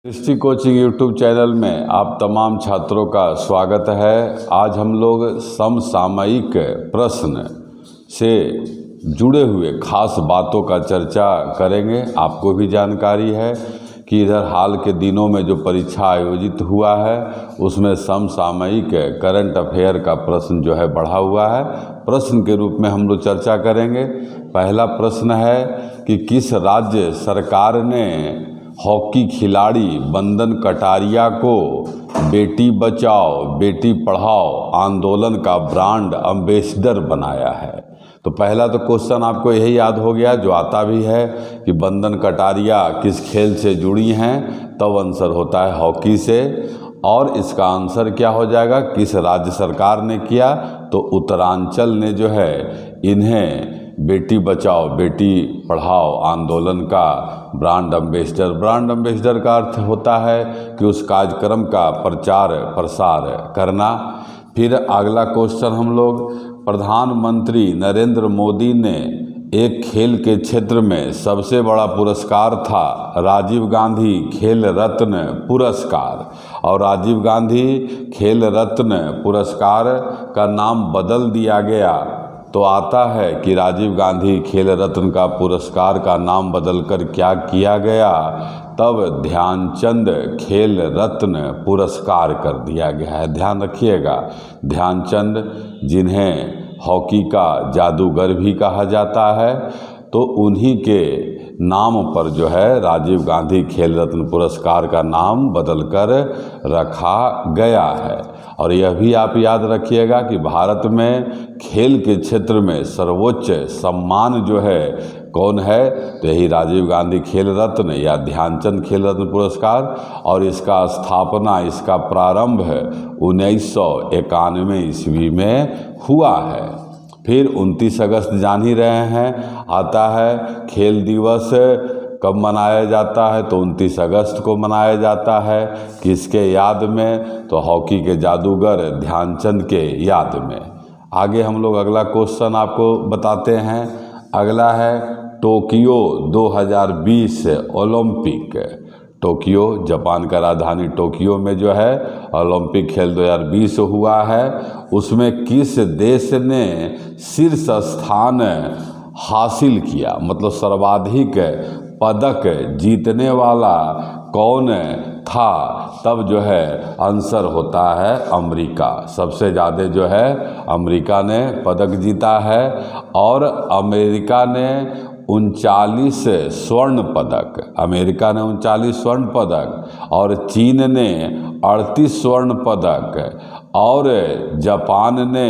दृष्टि coaching YouTube channel में आप तमाम छात्रों का स्वागत है। आज हम लोग समसामयिक प्रश्न से जुड़े हुए खास बातों का चर्चा करेंगे। आपको भी जानकारी है कि इधर हाल के दिनों में जो परीक्षा आयोजित हुआ है उसमें समसामयिक करंट अफेयर का प्रश्न जो है बढ़ा हुआ है। प्रश्न के रूप में हम लोग चर्चा करेंगे। पहला प्रश्न है कि किस राज्य सरकार ने हॉकी खिलाड़ी बंदन कटारिया को बेटी बचाओ बेटी पढ़ाओ आंदोलन का ब्रांड एम्बेसडर बनाया है। तो पहला तो क्वेश्चन आपको यही याद हो गया जो आता भी है कि बंदन कटारिया किस खेल से जुड़ी हैं, तब आंसर होता है हॉकी से। और इसका आंसर क्या हो जाएगा, किस राज्य सरकार ने किया, तो उत्तरांचल ने जो है इन्हें बेटी बचाओ बेटी पढ़ाओ आंदोलन का ब्रांड एम्बेसडर का अर्थ होता है कि उस कार्यक्रम का प्रचार प्रसार करना। फिर अगला क्वेश्चन हम लोग, प्रधानमंत्री नरेंद्र मोदी ने एक खेल के क्षेत्र में सबसे बड़ा पुरस्कार था राजीव गांधी खेल रत्न पुरस्कार, और राजीव गांधी खेल रत्न पुरस्कार का नाम बदल दिया गया। तो आता है कि राजीव गांधी खेल रत्न का पुरस्कार का नाम बदलकर क्या किया गया, तब ध्यानचंद खेल रत्न पुरस्कार कर दिया गया है। ध्यान रखिएगा, ध्यानचंद जिन्हें हॉकी का जादूगर भी कहा जाता है, तो उन्हीं के नाम पर जो है राजीव गांधी खेल रत्न पुरस्कार का नाम बदलकर रखा गया है। और यह भी आप याद रखिएगा कि भारत में खेल के क्षेत्र में सर्वोच्च सम्मान जो है कौन है, तो यही राजीव गांधी खेल रत्न या ध्यानचंद खेल रत्न पुरस्कार। और इसका स्थापना, इसका प्रारंभ 1991 ईस्वी में हुआ है। फिर 29 अगस्त जान ही रहे हैं, आता है खेल दिवस कब मनाया जाता है, तो 29 अगस्त को मनाया जाता है। किसके याद में, तो हॉकी के जादूगर ध्यानचंद के याद में। आगे हम लोग अगला क्वेश्चन आपको बताते हैं। अगला है टोक्यो 2020 ओलंपिक। टोक्यो जापान का राजधानी टोक्यो में जो है ओलंपिक खेल 2020 हुआ है। उसमें किस देश ने शीर्ष स्थान हासिल किया, मतलब सर्वाधिक पदक जीतने वाला कौन था, तब जो है आंसर होता है अमेरिका। सबसे ज़्यादा जो है अमेरिका ने पदक जीता है, और अमेरिका ने 39 स्वर्ण पदक, अमेरिका ने 39 स्वर्ण पदक, और चीन ने 38 स्वर्ण पदक, और जापान ने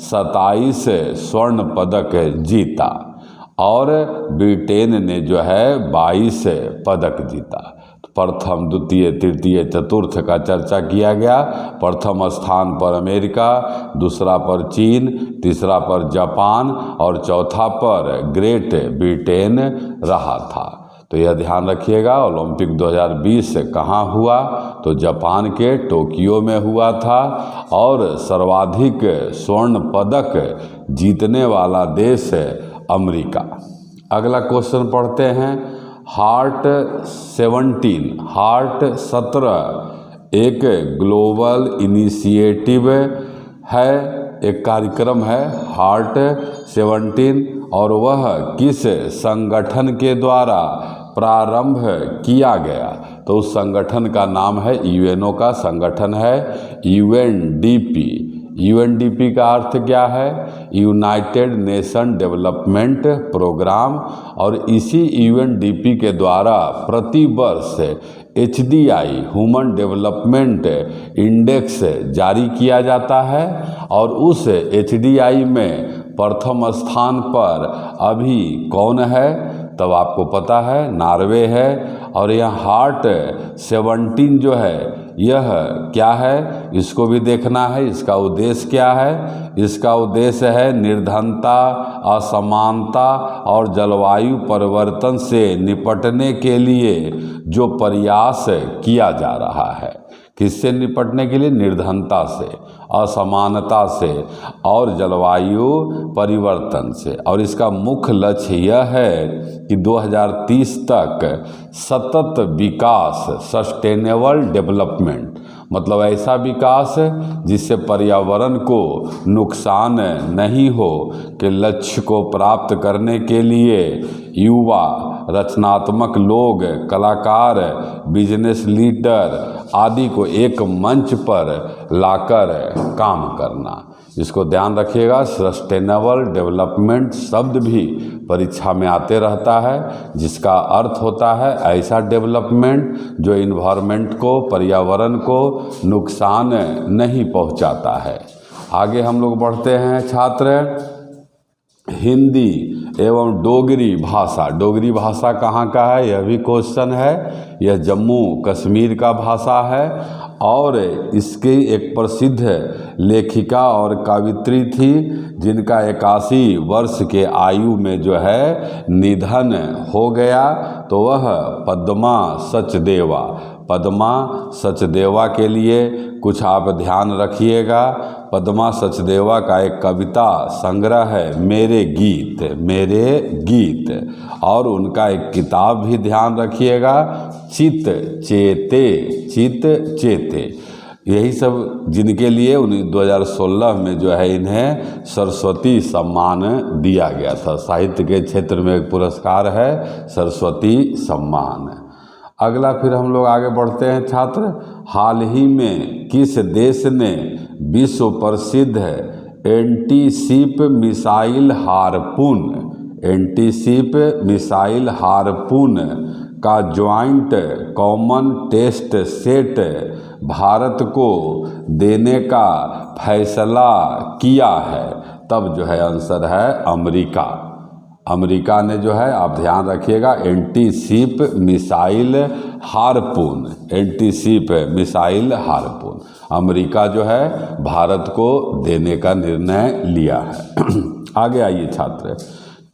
27 स्वर्ण पदक जीता, और ब्रिटेन ने जो है 22 पदक जीता। प्रथम द्वितीय तृतीय चतुर्थ का चर्चा किया गया। प्रथम स्थान पर अमेरिका, दूसरा पर चीन, तीसरा पर जापान, और चौथा पर ग्रेट ब्रिटेन रहा था। तो यह ध्यान रखिएगा, ओलंपिक 2020 कहाँ हुआ, तो जापान के टोक्यो में हुआ था, और सर्वाधिक स्वर्ण पदक जीतने वाला देश अमेरिका। अगला क्वेश्चन पढ़ते हैं। हार्ट 17 एक ग्लोबल इनिशिएटिव है, एक कार्यक्रम है हार्ट 17, और वह किस संगठन के द्वारा प्रारंभ किया गया, तो उस संगठन का नाम है, यूएनओ का संगठन है यूएनडीपी। यूएनडीपी का अर्थ क्या है, यूनाइटेड नेशन डेवलपमेंट प्रोग्राम। और इसी यूएनडीपी के द्वारा प्रति वर्ष एचडीआई ह्यूमन डेवलपमेंट इंडेक्स जारी किया जाता है, और उस एचडीआई में प्रथम स्थान पर अभी कौन है, तब आपको पता है नॉर्वे है। और यह हार्ट 17 जो है यह क्या है, इसको भी देखना है। इसका उद्देश्य क्या है, इसका उद्देश्य है निर्धनता, असमानता और जलवायु परिवर्तन से निपटने के लिए जो प्रयास किया जा रहा है। किससे निपटने के लिए? निर्धनता से, असमानता से और जलवायु परिवर्तन से। और इसका मुख्य लक्ष्य यह है कि 2030 तक सतत विकास, सस्टेनेबल डेवलपमेंट, मतलब ऐसा विकास जिससे पर्यावरण को नुकसान नहीं हो, कि लक्ष्य को प्राप्त करने के लिए युवा, रचनात्मक लोग, कलाकार, बिजनेस लीडर आदि को एक मंच पर लाकर काम करना। इसको ध्यान रखिएगा, सस्टेनेबल डेवलपमेंट शब्द भी परीक्षा में आते रहता है, जिसका अर्थ होता है ऐसा डेवलपमेंट जो इन्वायरमेंट को, पर्यावरण को नुकसान नहीं पहुंचाता है। आगे हम लोग बढ़ते हैं छात्र। हिंदी एवं डोगरी भाषा। डोगरी भाषा कहाँ का है? यह भी क्वेश्चन है। यह जम्मू कश्मीर का भाषा है और इसकी एक प्रसिद्ध लेखिका और कवित्री थी, जिनका 81 वर्ष के आयु में जो है निधन हो गया, तो वह पद्मा सचदेवा। पद्मा सचदेवा के लिए कुछ आप ध्यान रखिएगा। पद्मा सचदेवा का एक कविता संग्रह है मेरे गीत, मेरे गीत, और उनका एक किताब भी ध्यान रखिएगा, चित चेते, चित चेते। यही सब जिनके लिए 2016 में जो है इन्हें सरस्वती सम्मान दिया गया था। साहित्य के क्षेत्र में एक पुरस्कार है सरस्वती सम्मान। अगला फिर हम लोग आगे बढ़ते हैं छात्र। हाल ही में किस देश ने विश्व प्रसिद्ध anti ship missile Harpoon, anti ship missile Harpoon का joint common test set Bharat को देने का फैसला किया है? तब जो है आंसर है अमेरिका। अमेरिका ने जो है, आप ध्यान रखिएगा, anti ship missile Harpoon, anti ship missile harpoon America जो है भारत को देने का निर्णय लिया है। आगे आइए छात्र।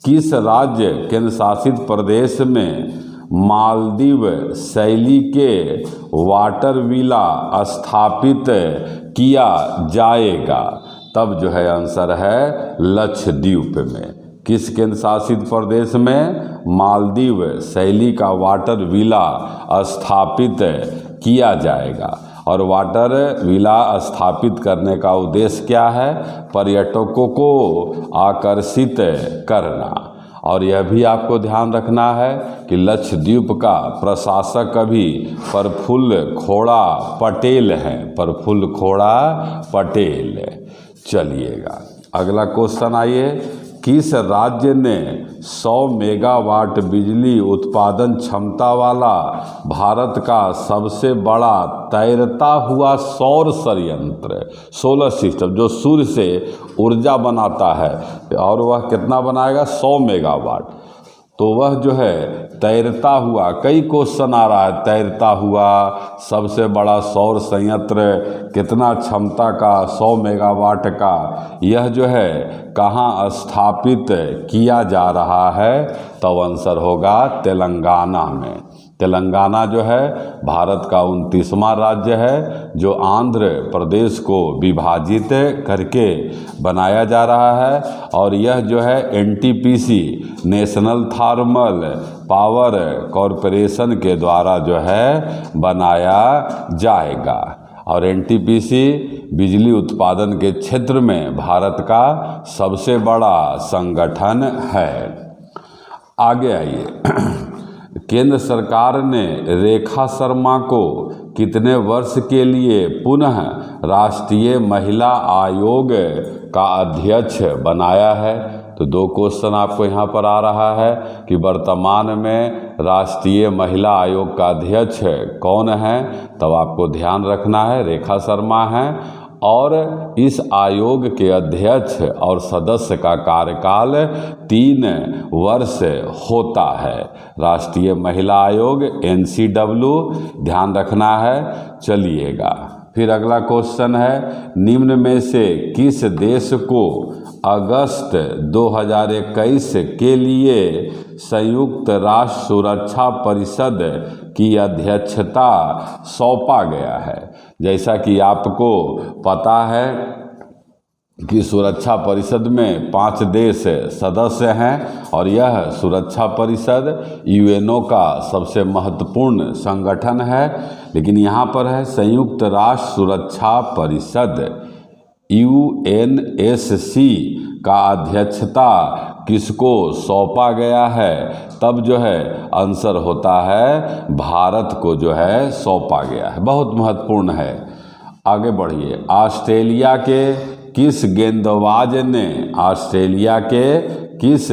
किस राज्य केंद्र शासित प्रदेश में मालदीव शैली के वाटर विला स्थापित किया जाएगा? तब जो है आंसर है लक्षद्वीप में। किस केंद्र शासित प्रदेश में मालदीव शैली का वाटर विला स्थापित किया जाएगा? और वाटर विला स्थापित करने का उद्देश्य क्या है? पर्यटकों को आकर्षित करना। और यह भी आपको ध्यान रखना है कि लक्षद्वीप का प्रशासक अभी प्रफुल्ल खोड़ा पटेल हैं, प्रफुल्ल खोड़ा पटेल। चलिएगा अगला क्वेश्चन आइए। किस राज्य ने 100 मेगावाट बिजली उत्पादन क्षमता वाला भारत का सबसे बड़ा तैरता हुआ सौर संयंत्र, सोलर सिस्टम, जो सूर्य से ऊर्जा बनाता है, और वह कितना बनाएगा? 100 मेगावाट। तो वह जो है तैरता हुआ, कई क्वेश्चन आ रहा है, तैरता हुआ सबसे बड़ा सौर संयंत्र कितना क्षमता का? 100 मेगावाट का। यह जो है कहाँ स्थापित किया जा रहा है? तब आंसर होगा तेलंगाना में। तेलंगाना जो है भारत का 29वां राज्य है, जो आंध्र प्रदेश को विभाजित करके बनाया जा रहा है। और यह जो है NTPC, national thermal power corporation के द्वारा जो है बनाया जाएगा। और एनटीपीसी बिजली उत्पादन के क्षेत्र में भारत का सबसे बड़ा संगठन है। आगे आइए। केंद्र सरकार ने रेखा शर्मा को कितने वर्ष के लिए पुनः राष्ट्रीय महिला आयोग का अध्यक्ष बनाया है? तो 2 क्वेश्चन आपको यहाँ पर आ रहा है कि वर्तमान में राष्ट्रीय महिला आयोग का अध्यक्ष कौन है? तब आपको ध्यान रखना है रेखा शर्मा हैं। और इस आयोग के अध्यक्ष और सदस्य का कार्यकाल 3 वर्ष होता है। राष्ट्रीय महिला आयोग NCW, ध्यान रखना है। चलिएगा फिर अगला क्वेश्चन है, निम्न में से किस देश को अगस्त 2021 के लिए संयुक्त राष्ट्र सुरक्षा परिषद की अध्यक्षता सौंपा गया है। जैसा कि आपको पता है कि सुरक्षा परिषद में 5 देश सदस्य हैं और यह सुरक्षा परिषद यूएनओ का सबसे महत्वपूर्ण संगठन है। लेकिन यहाँ पर है संयुक्त राष्ट्र सुरक्षा परिषद यूएनएससी का अध्यक्षता किसको सौंपा गया है, तब जो है आंसर होता है भारत को जो है सौंपा गया है। बहुत महत्वपूर्ण है। आगे बढ़िए। ऑस्ट्रेलिया के किस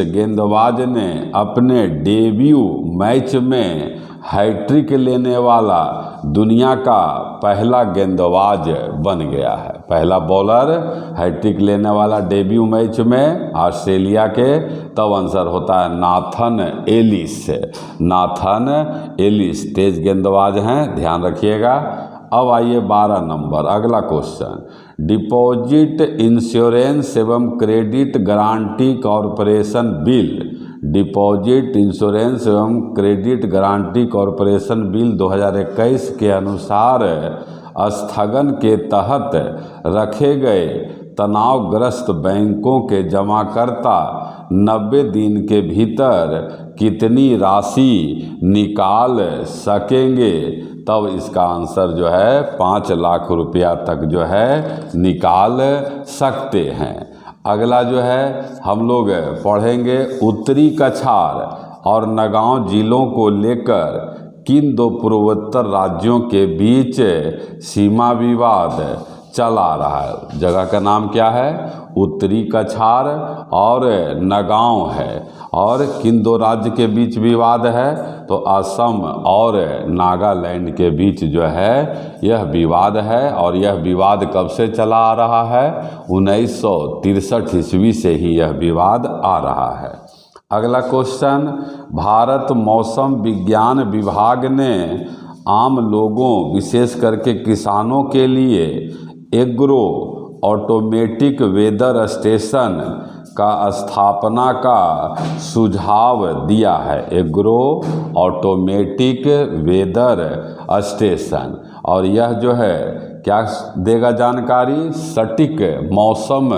गेंदबाज ने अपने डेब्यू मैच में हैट्रिक लेने वाला दुनिया का पहला गेंदबाज बन गया है? पहला बॉलर हैट्रिक लेने वाला डेब्यू मैच में ऑस्ट्रेलिया के, तब आंसर होता है नाथन एलिस तेज गेंदबाज हैं, ध्यान रखिएगा। अब आइए 12 नंबर, अगला क्वेश्चन। डिपॉजिट इंश्योरेंस एवं क्रेडिट गारंटी कॉरपोरेशन बिल 2021 के अनुसार स्थगन के तहत रखे गए तनावग्रस्त बैंकों के जमाकर्ता 90 दिन के भीतर कितनी राशि निकाल सकेंगे? तब इसका आंसर जो है 5 लाख रुपया तक जो है निकाल सकते हैं। अगला जो है हम लोग पढ़ेंगे उत्तरी कछार और नगांव जिलों को लेकर किन 2 पूर्वोत्तर राज्यों के बीच सीमा विवाद चला रहा है? जगह का नाम क्या है? उत्तरी कछार और नगांव है। और किन 2 राज्य के बीच विवाद है? तो असम और नागालैंड के बीच जो है यह विवाद है। और यह विवाद कब से चला आ रहा है? 1963 ईस्वी से ही यह विवाद आ रहा है। अगला क्वेश्चन। भारत मौसम विज्ञान विभाग ने आम लोगों विशेष करके किसानों के लिए एग्रो ऑटोमेटिक वेदर स्टेशन का स्थापना का सुझाव दिया है। एग्रो ऑटोमेटिक वेदर स्टेशन, और यह जो है क्या देगा जानकारी? सटीक मौसम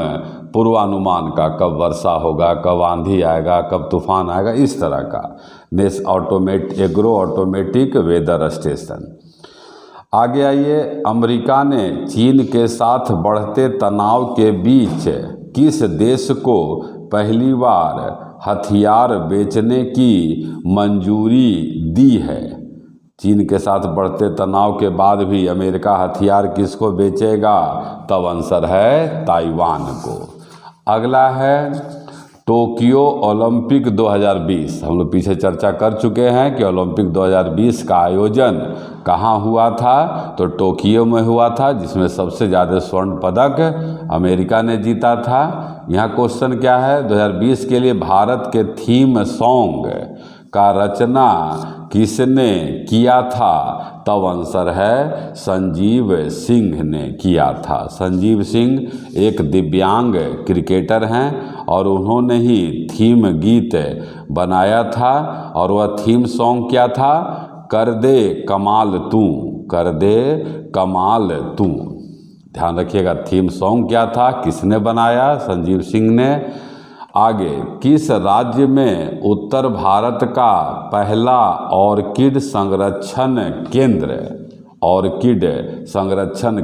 पूर्वानुमान का, कब वर्षा होगा, कब आंधी आएगा, कब तूफान आएगा, इस तरह का एग्रो ऑटोमेटिक वेदर स्टेशन। आगे आइए। अमेरिका ने चीन के साथ बढ़ते तनाव के बीच किस देश को पहली बार हथियार बेचने की मंजूरी दी है? चीन के साथ बढ़ते तनाव के बाद भी अमेरिका हथियार किसको बेचेगा? तब आंसर है ताइवान को। अगला है टोक्यो ओलंपिक 2020। हम लोग पीछे चर्चा कर चुके हैं कि ओलंपिक 2020 का आयोजन कहाँ हुआ था? तो टोक्यो में हुआ था, जिसमें सबसे ज़्यादा स्वर्ण पदक अमेरिका ने जीता था। यहाँ क्वेश्चन क्या है? 2020 के लिए भारत के थीम सॉन्ग का रचना किसने किया था? तब आंसर है संजीव सिंह ने किया था। संजीव सिंह एक दिव्यांग क्रिकेटर हैं और उन्होंने ही थीम गीत बनाया था। और वह थीम सॉन्ग क्या था? कर दे कमाल तू, कर दे कमाल तू। ध्यान रखिएगा, थीम सॉन्ग क्या था, किसने बनाया? संजीव सिंह ने। आगे, किस राज्य में उत्तर भारत का पहला ऑर्किड संरक्षण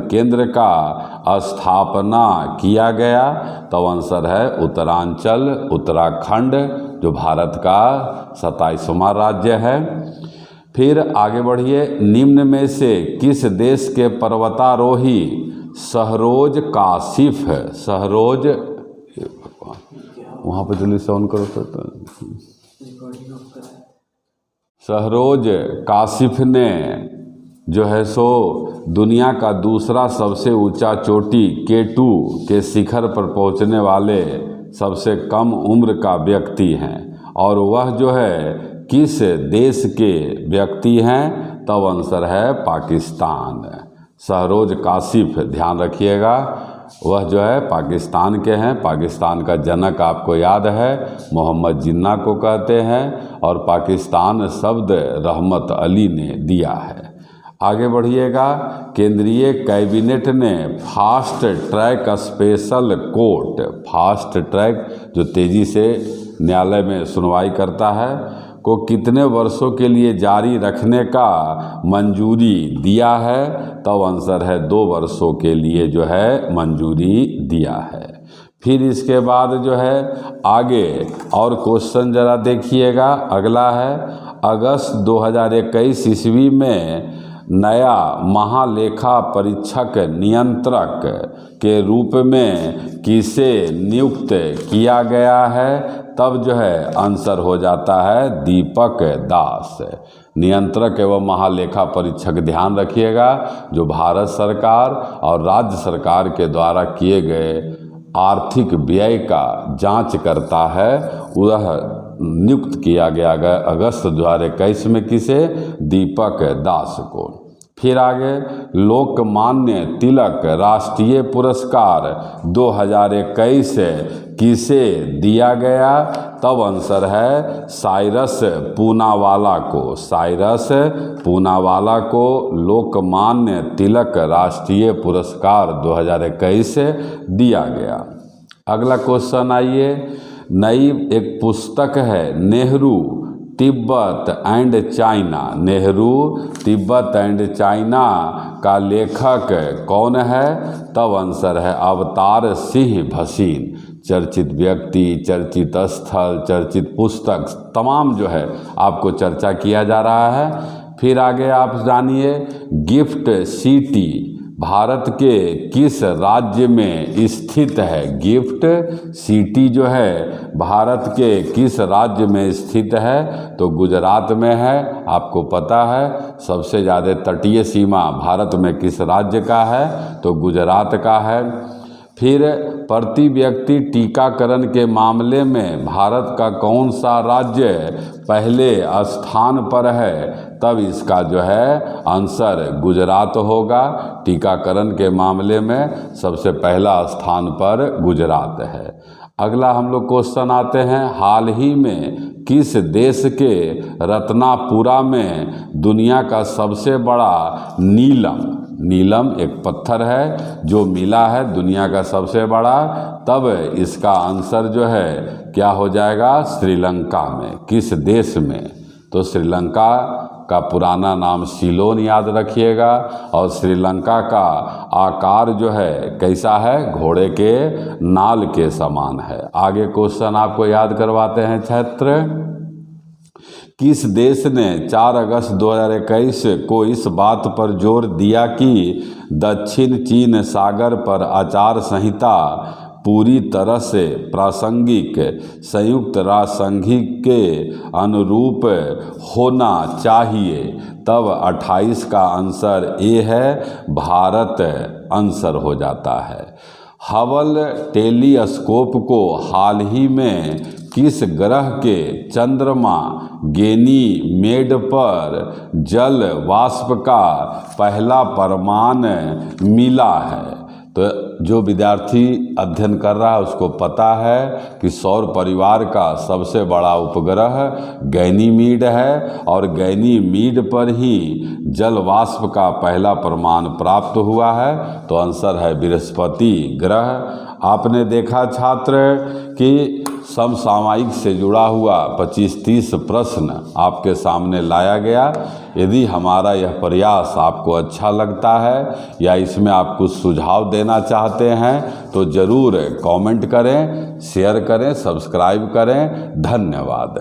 केंद्र का स्थापना किया गया? तो आंसर है उत्तरांचल, उत्तराखंड, जो भारत का 27वां राज्य है। फिर आगे बढ़िए। निम्न में से किस देश के पर्वतारोही सहरोज काशिफ वहाँ पर जल्दी से ऑन करो तो सहरोज काशिफ ने जो है सो दुनिया का दूसरा सबसे ऊंचा चोटी K2 के शिखर पर पहुंचने वाले सबसे कम उम्र का व्यक्ति हैं। और वह जो है किस देश के व्यक्ति हैं? तब आंसर है पाकिस्तान। सहरोज काशिफ, ध्यान रखिएगा। वह जो है पाकिस्तान के हैं। पाकिस्तान का जनक आपको याद है मोहम्मद जिन्ना को कहते हैं और पाकिस्तान शब्द रहमत अली ने दिया है। आगे बढ़िएगा। केंद्रीय कैबिनेट ने fast track special court, fast track जो तेज़ी से न्यायालय में सुनवाई करता है, को कितने वर्षों के लिए जारी रखने का मंजूरी दिया है? तब आंसर है 2 वर्षों के लिए जो है मंजूरी दिया है। फिर इसके बाद जो है आगे और क्वेश्चन ज़रा देखिएगा। अगला है अगस्त 2021 ईस्वी में नया महालेखा परीक्षक नियंत्रक के रूप में किसे नियुक्त किया गया है? तब जो है आंसर हो जाता है दीपक दास। नियंत्रक एवं महालेखा परीक्षक ध्यान रखिएगा जो भारत सरकार और राज्य सरकार के द्वारा किए गए आर्थिक व्यय का जांच करता है, वह नियुक्त किया गया अगस्त 2021 में किसे? दीपक दास को। फिर आगे लोकमान्य तिलक राष्ट्रीय पुरस्कार 2021 किसे दिया गया? तब आंसर है साइरस पूनावाला को। साइरस पूनावाला को लोकमान्य तिलक राष्ट्रीय पुरस्कार 2021 दिया गया। अगला क्वेश्चन आइए। नई एक पुस्तक है Nehru Tibet and China. Nehru Tibet and China का लेखक कौन है? तब आंसर है अवतार सिंह भसीन। चर्चित व्यक्ति, चर्चित स्थल, चर्चित पुस्तक तमाम जो है आपको चर्चा किया जा रहा है। फिर आगे आप जानिए गिफ्ट सिटी भारत के किस राज्य में स्थित है? गिफ्ट सिटी जो है भारत के किस राज्य में स्थित है? तो गुजरात में है। आपको पता है सबसे ज़्यादा तटीय सीमा भारत में किस राज्य का है? तो गुजरात का है। फिर प्रति व्यक्ति टीकाकरण के मामले में भारत का कौन सा राज्य पहले स्थान पर है? तब इसका जो है आंसर गुजरात होगा। टीकाकरण के मामले में सबसे पहला स्थान पर गुजरात है। अगला हम लोग क्वेश्चन आते हैं हाल ही में किस देश के रत्नापुरा में दुनिया का सबसे बड़ा नीलम एक पत्थर है जो मिला है दुनिया का सबसे बड़ा? तब इसका आंसर जो है क्या हो जाएगा? श्रीलंका में। किस देश में? तो श्रीलंका का पुराना नाम सीलोन याद रखिएगा। और श्रीलंका का आकार जो है कैसा है? घोड़े के नाल के समान है। आगे क्वेश्चन आपको याद करवाते हैं छात्र। किस देश ने 4 अगस्त 2021 को इस बात पर जोर दिया कि दक्षिण चीन सागर पर आचार संहिता पूरी तरह से प्रासंगिक संयुक्त राष्ट्र संघ के अनुरूप होना चाहिए? तब 28 का आंसर ए है, भारत आंसर हो जाता है। हबल टेलीस्कोप को हाल ही में किस ग्रह के चंद्रमा गैनीमेड पर जल वाष्प का पहला परमाण मिला है? तो जो विद्यार्थी अध्ययन कर रहा है उसको पता है कि सौर परिवार का सबसे बड़ा उपग्रह गैनीमीड है और गैनीमीड पर ही जल वाष्प का पहला प्रमाण प्राप्त हुआ है। तो आंसर है बृहस्पति ग्रह। आपने देखा छात्र कि समसामयिक से जुड़ा हुआ 25-30 प्रश्न आपके सामने लाया गया। यदि हमारा यह प्रयास आपको अच्छा लगता है या इसमें आप कुछ सुझाव देना चाहते हैं तो ज़रूर कमेंट करें, शेयर करें, सब्सक्राइब करें। धन्यवाद।